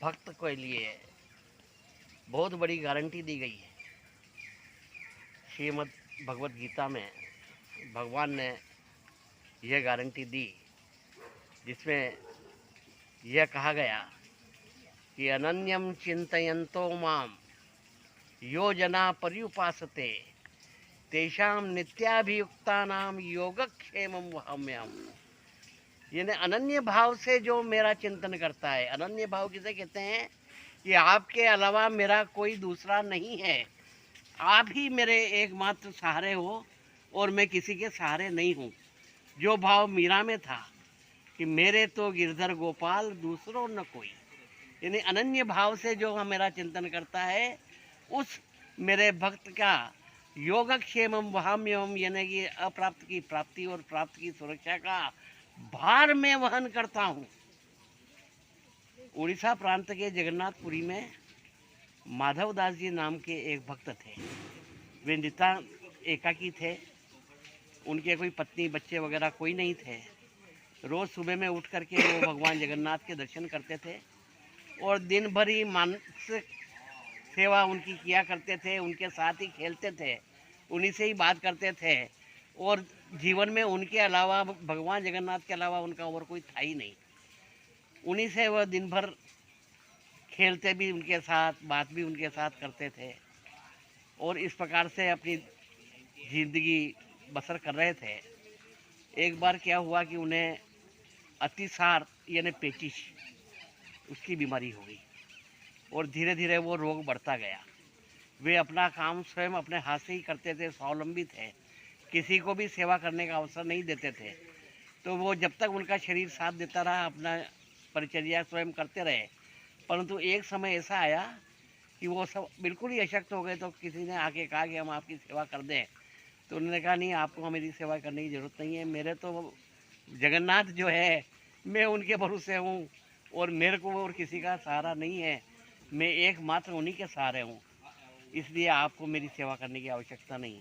भक्त के लिए बहुत बड़ी गारंटी दी गई है। श्रीमद् भगवत गीता में भगवान ने यह गारंटी दी, जिसमें यह कहा गया कि अनन्यम चिंतयन्तो माम यो जना पर्युपासते तेषाम नित्याभियुक्तानाम योगक्षेमम वहाम्यहम्। यानी अनन्य भाव से जो मेरा चिंतन करता है। अनन्य भाव किसे कहते हैं? कि आपके अलावा मेरा कोई दूसरा नहीं है, आप ही मेरे एकमात्र सहारे हो और मैं किसी के सहारे नहीं हूँ। जो भाव मीरा में था कि मेरे तो गिरधर गोपाल दूसरों न कोई, यानी अनन्य भाव से जो मेरा चिंतन करता है उस मेरे भक्त का योगक्षेमम वहाम्यहम्, यानी कि अप्राप्त की प्राप्ति और प्राप्त की सुरक्षा का भार मैं वहन करता हूँ। उड़ीसा प्रांत के जगन्नाथपुरी में माधव दास जी नाम के एक भक्त थे। वे नितांत एकाकी थे, उनके कोई पत्नी बच्चे वगैरह कोई नहीं थे। रोज़ सुबह में उठ करके वो भगवान जगन्नाथ के दर्शन करते थे और दिन भर ही मानसिक सेवा उनकी किया करते थे, उनके साथ ही खेलते थे, उन्हीं से ही बात करते थे और जीवन में उनके अलावा, भगवान जगन्नाथ के अलावा उनका और कोई था ही नहीं। उन्हीं से वह दिन भर खेलते भी उनके साथ, बात भी उनके साथ करते थे और इस प्रकार से अपनी ज़िंदगी बसर कर रहे थे। एक बार क्या हुआ कि उन्हें अतिसार यानी पेचिश, उसकी बीमारी हो गई और धीरे धीरे वो रोग बढ़ता गया। वे अपना काम स्वयं अपने हाथ से ही करते थे, स्वावलंबी थे, किसी को भी सेवा करने का अवसर नहीं देते थे। तो वो जब तक उनका शरीर साथ देता रहा, अपना परिचर्या स्वयं करते रहे। परंतु एक समय ऐसा आया कि वो सब बिल्कुल ही अशक्त हो गए। तो किसी ने आके कहा कि हम आपकी सेवा कर दें। तो उन्होंने कहा नहीं, आपको मेरी सेवा करने की ज़रूरत नहीं है, मेरे तो जगन्नाथ जो है मैं उनके भरोसे हूँ और मेरे को और किसी का सहारा नहीं है, मैं एकमात्र उन्हीं के सहारे हूँ, इसलिए आपको मेरी सेवा करने की आवश्यकता नहीं।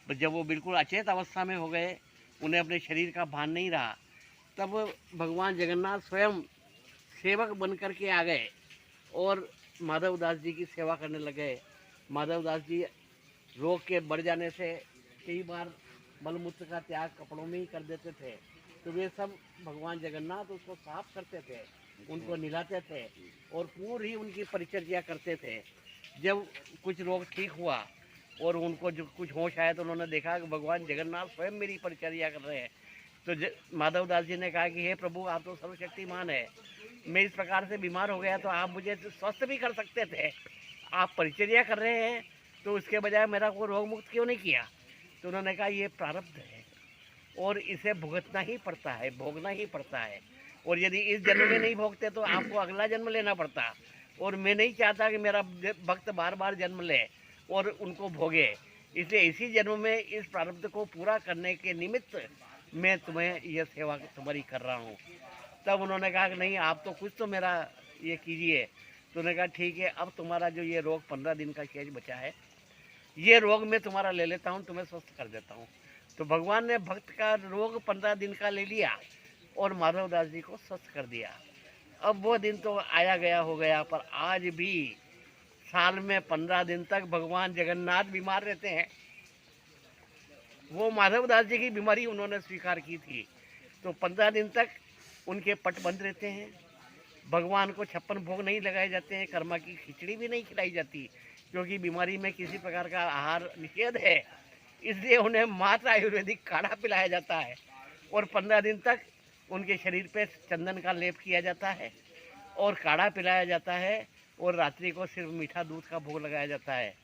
पर जब वो बिल्कुल अचेत अवस्था में हो गए, उन्हें अपने शरीर का भान नहीं रहा, तब भगवान जगन्नाथ स्वयं सेवक बन कर के आ गए और माधव दास जी की सेवा करने लगे। माधव दास जी रोग के बढ़ जाने से कई बार मलमूत्र का त्याग कपड़ों में ही कर देते थे, तो वे सब भगवान जगन्नाथ उसको साफ करते थे, उनको नहलाते थे और पूरी उनकी परिचर्या करते थे। जब कुछ रोग ठीक हुआ और उनको जो कुछ होश आया तो उन्होंने देखा कि भगवान जगन्नाथ स्वयं मेरी परिचर्या कर रहे हैं। तो माधव दास जी ने कहा कि हे प्रभु, आप तो सर्वशक्तिमान है, मैं इस प्रकार से बीमार हो गया तो आप मुझे स्वस्थ भी कर सकते थे, आप परिचर्या कर रहे हैं तो उसके बजाय मेरा को रोग मुक्त क्यों नहीं किया? तो उन्होंने कहा ये प्रारब्ध है और इसे भुगतना ही पड़ता है, भोगना ही पड़ता है, और यदि इस जन्म में नहीं भोगते तो आपको अगला जन्म लेना पड़ता, और मैं नहीं चाहता कि मेरा भक्त बार बार जन्म ले और उनको भोगे, इसलिए इसी जन्म में इस प्रारब्ध को पूरा करने के निमित्त मैं तुम्हें यह सेवा तुम्हारी कर रहा हूँ। तब उन्होंने कहा कि नहीं, आप तो कुछ तो मेरा ये कीजिए। तो उन्होंने कहा ठीक है, अब तुम्हारा जो ये रोग 15 दिन का शेष बचा है, ये रोग मैं तुम्हारा ले लेता हूँ, तुम्हें स्वस्थ कर देता हूँ। तो भगवान ने भक्त का रोग 15 दिन का ले लिया और माधव दास जी को स्वस्थ कर दिया। अब वो दिन तो आया गया हो गया, पर आज भी साल में 15 दिन तक भगवान जगन्नाथ बीमार रहते हैं। वो माधव दास जी की बीमारी उन्होंने स्वीकार की थी, तो 15 दिन तक उनके पट बंद रहते हैं। भगवान को 56 भोग नहीं लगाए जाते हैं, कर्मा की खिचड़ी भी नहीं खिलाई जाती, क्योंकि बीमारी में किसी प्रकार का आहार निषेध है, इसलिए उन्हें मात्र आयुर्वेदिक काढ़ा पिलाया जाता है और 15 दिन तक उनके शरीर पे चंदन का लेप किया जाता है और काढ़ा पिलाया जाता है और रात्रि को सिर्फ मीठा दूध का भोग लगाया जाता है।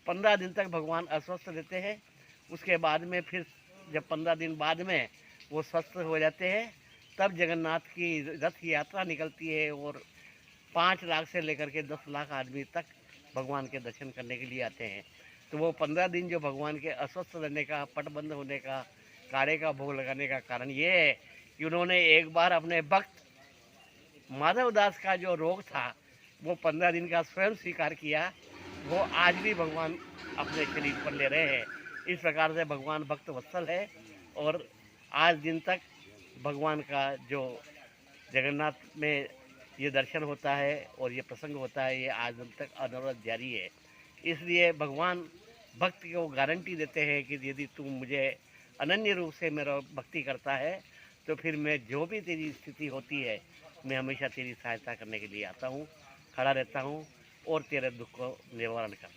15 दिन तक भगवान अस्वस्थ रहते हैं। उसके बाद में फिर जब 15 दिन बाद में वो स्वस्थ हो जाते हैं, तब जगन्नाथ की रथ यात्रा निकलती है और 5 लाख से लेकर के 10 लाख आदमी तक भगवान के दर्शन करने के लिए आते हैं। तो वो 15 दिन जो भगवान के अस्वस्थ रहने का, पट बंद होने का, काढ़े का भोग लगाने का कारण ये है कि उन्होंने एक बार अपने भक्त माधव दास का जो रोग था वो 15 दिन का स्वयं स्वीकार किया, वो आज भी भगवान अपने शरीर पर ले रहे हैं। इस प्रकार से भगवान भक्त वत्सल है और आज दिन तक भगवान का जो जगन्नाथ में ये दर्शन होता है और ये प्रसंग होता है, ये आज तक अनवरत जारी है। इसलिए भगवान भक्त को गारंटी देते हैं कि यदि तू मुझे अनन्य रूप से मेरा भक्ति करता है तो फिर मैं जो भी तेरी स्थिति होती है मैं हमेशा तेरी सहायता करने के लिए आता हूँ, खड़ा रहता हूँ और तेरे दुख को निवारण करता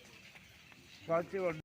हूँ।